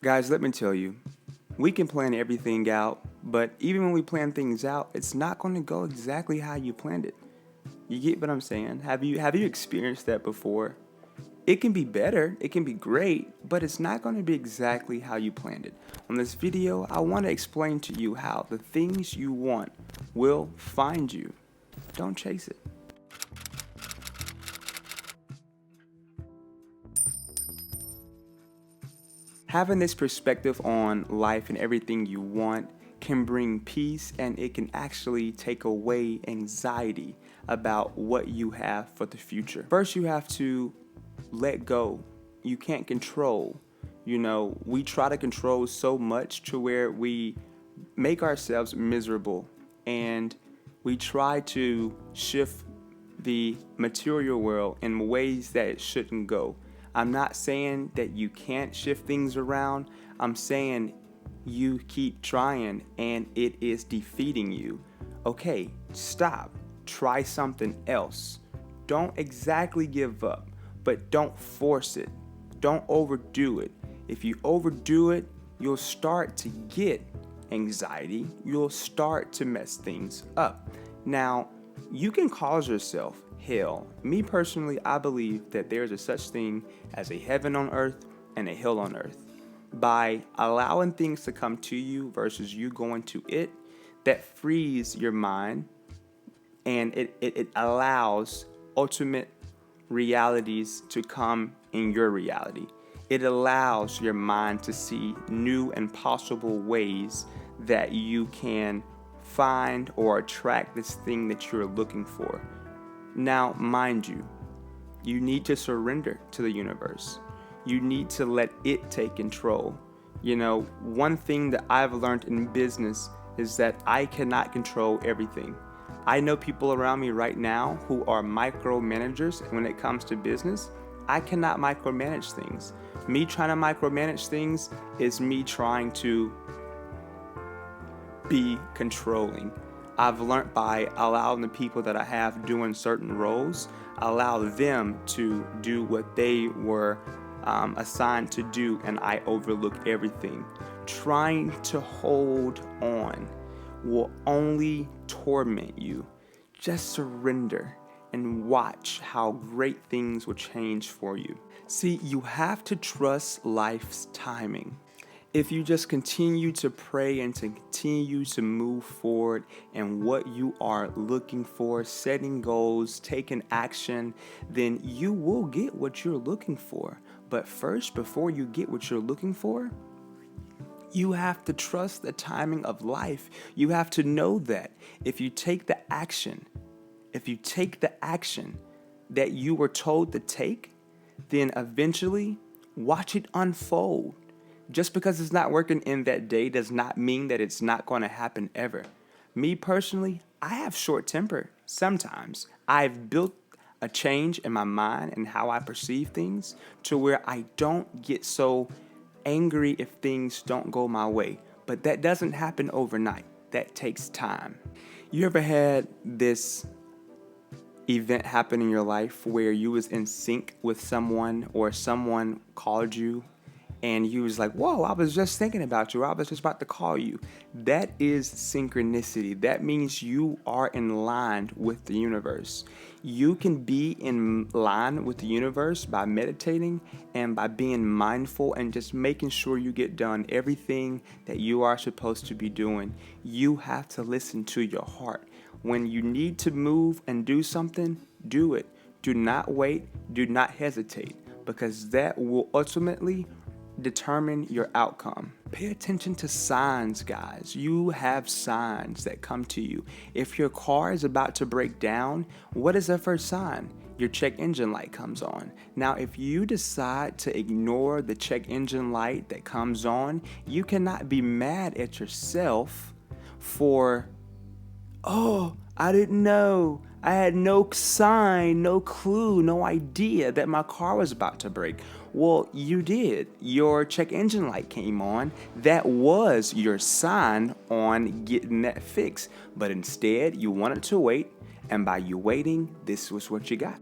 Guys, let me tell you, we can plan everything out, but even when we plan things out, it's not going to go exactly how you planned it. You get what I'm saying? Have you experienced that before? It can be better, it can be great, but it's not going to be exactly how you planned it. On this video, I want to explain to you how the things you want will find you. Don't chase it. Having this perspective on life and everything you want can bring peace, and it can actually take away anxiety about what you have for the future. First, you have to let go. You can't control. We try to control so much to where we make ourselves miserable, and we try to shift the material world in ways that it shouldn't go. I'm not saying that you can't shift things around. I'm saying you keep trying and it is defeating you. Okay, stop. Try something else. Don't exactly give up, but don't force it. Don't overdo it. If you overdo it, you'll start to get anxiety. You'll start to mess things up. Now, you can cause yourself hell. Me personally, I believe that there's a such thing as a heaven on earth and a hell on earth. By allowing things to come to you versus you going to it, that frees your mind, and it allows ultimate realities to come in your reality. It allows your mind to see new and possible ways that you can find or attract this thing that you're looking for. Now, mind you, you need to surrender to the universe. You need to let it take control. One thing that I've learned in business is that I cannot control everything. I know people around me right now who are micromanagers when it comes to business. I cannot micromanage things. Me trying to micromanage things is me trying to be controlling. I've learned by allowing the people that I have doing certain roles, allow them to do what they were assigned to do, and I overlook everything. Trying to hold on will only torment you. Just surrender and watch how great things will change for you. See, you have to trust life's timing. If you just continue to pray and to continue to move forward in what you are looking for, setting goals, taking action, then you will get what you're looking for. But first, before you get what you're looking for, you have to trust the timing of life. You have to know that if you take the action that you were told to take, then eventually watch it unfold. Just because it's not working in that day does not mean that it's not going to happen ever. Me personally, I have short temper sometimes. I've built a change in my mind and how I perceive things to where I don't get so angry if things don't go my way. But that doesn't happen overnight. That takes time. You ever had this event happen in your life where you was in sync with someone, or someone called you and you was like, whoa, I was just thinking about you. I was just about to call you. That is synchronicity. That means you are in line with the universe. You can be in line with the universe by meditating and by being mindful and just making sure you get done everything that you are supposed to be doing. You have to listen to your heart. When you need to move and do something, do it. Do not wait. Do not hesitate, because that will ultimately determine your outcome. Pay attention to signs, guys. You have signs that come to you. If your car is about to break down, what is the first sign? Your check engine light comes on. Now, if you decide to ignore the check engine light that comes on, you cannot be mad at yourself for, oh, I didn't know. I had no sign, no clue, no idea that my car was about to break. Well, you did. Your check engine light came on. That was your sign on getting that fixed. But instead, you wanted to wait, and by you waiting, this was what you got.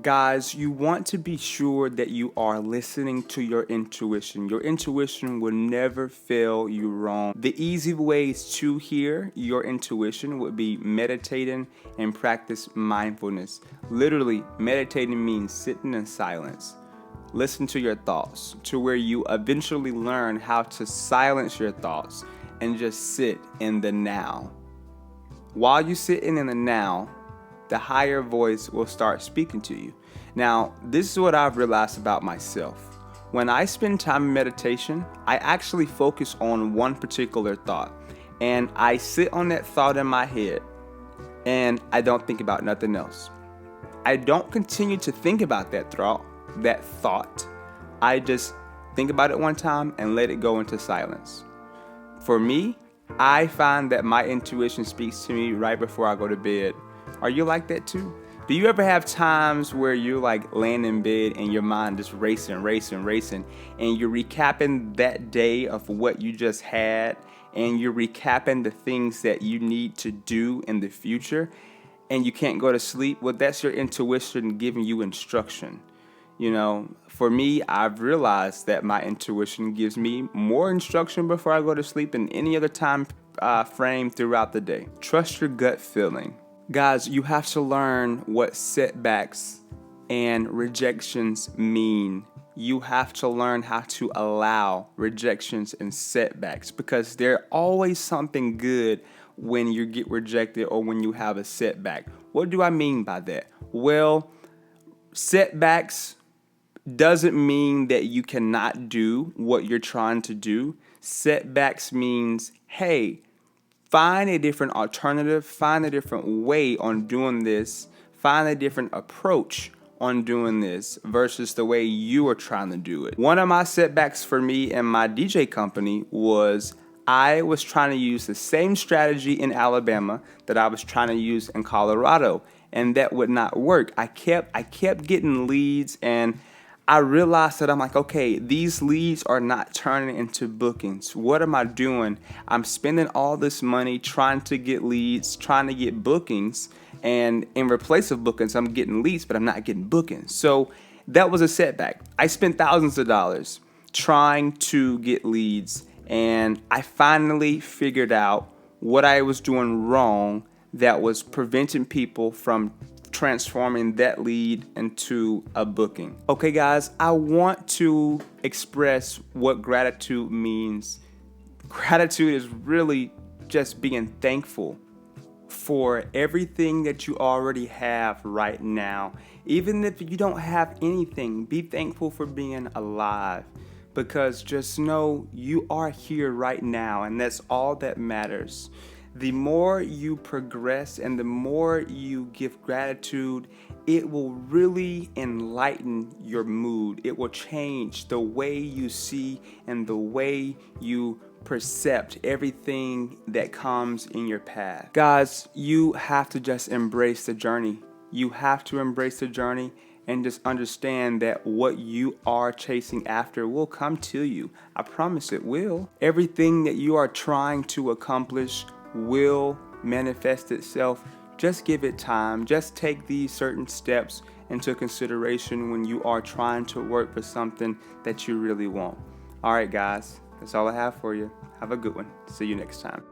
Guys, you want to be sure that you are listening to your intuition. Your intuition will never fail you wrong. The easy ways to hear your intuition would be meditating and practice mindfulness. Literally, meditating means sitting in silence. Listen to your thoughts to where you eventually learn how to silence your thoughts and just sit in the now. While you're sitting in the now, the higher voice will start speaking to you. Now, this is what I've realized about myself. When I spend time in meditation, I actually focus on one particular thought. And I sit on that thought in my head, and I don't think about nothing else. I don't continue to think about that thought. I just think about it one time and let it go into silence. For me, I find that my intuition speaks to me right before I go to bed. Are you like that too? Do you ever have times where you're like laying in bed and your mind just racing, and you're recapping that day of what you just had, and you're recapping the things that you need to do in the future, and you can't go to sleep? Well, that's your intuition giving you instruction. You know, for me, I've realized that my intuition gives me more instruction before I go to sleep than any other time frame throughout the day. Trust your gut feeling. Guys, you have to learn what setbacks and rejections mean. You have to learn how to allow rejections and setbacks, because there's always something good when you get rejected or when you have a setback. What do I mean by that? Well, setbacks doesn't mean that you cannot do what you're trying to do. Setbacks means, hey, find a different alternative, find a different way on doing this, find a different approach on doing this versus the way you are trying to do it. One of my setbacks for me and my DJ company was I was trying to use the same strategy in Alabama that I was trying to use in Colorado, and that would not work. I kept getting leads, and I realized that I'm like, okay, these leads are not turning into bookings. What am I doing? I'm spending all this money trying to get leads, trying to get bookings, and in replace of bookings, I'm getting leads, but I'm not getting bookings. So that was a setback. I spent thousands of dollars trying to get leads, and I finally figured out what I was doing wrong that was preventing people from transforming that lead into a booking. Okay, guys, I want to express what gratitude means. Gratitude is really just being thankful for everything that you already have right now. Even if you don't have anything, be thankful for being alive, because just know you are here right now, and that's all that matters. The more you progress and the more you give gratitude, it will really enlighten your mood. It will change the way you see and the way you percept everything that comes in your path. Guys, you have to just embrace the journey. You have to embrace the journey and just understand that what you are chasing after will come to you. I promise it will. Everything that you are trying to accomplish will manifest itself. Just give it time. Just take these certain steps into consideration when you are trying to work for something that you really want. All right, guys, that's all I have for you. Have a good one. See you next time.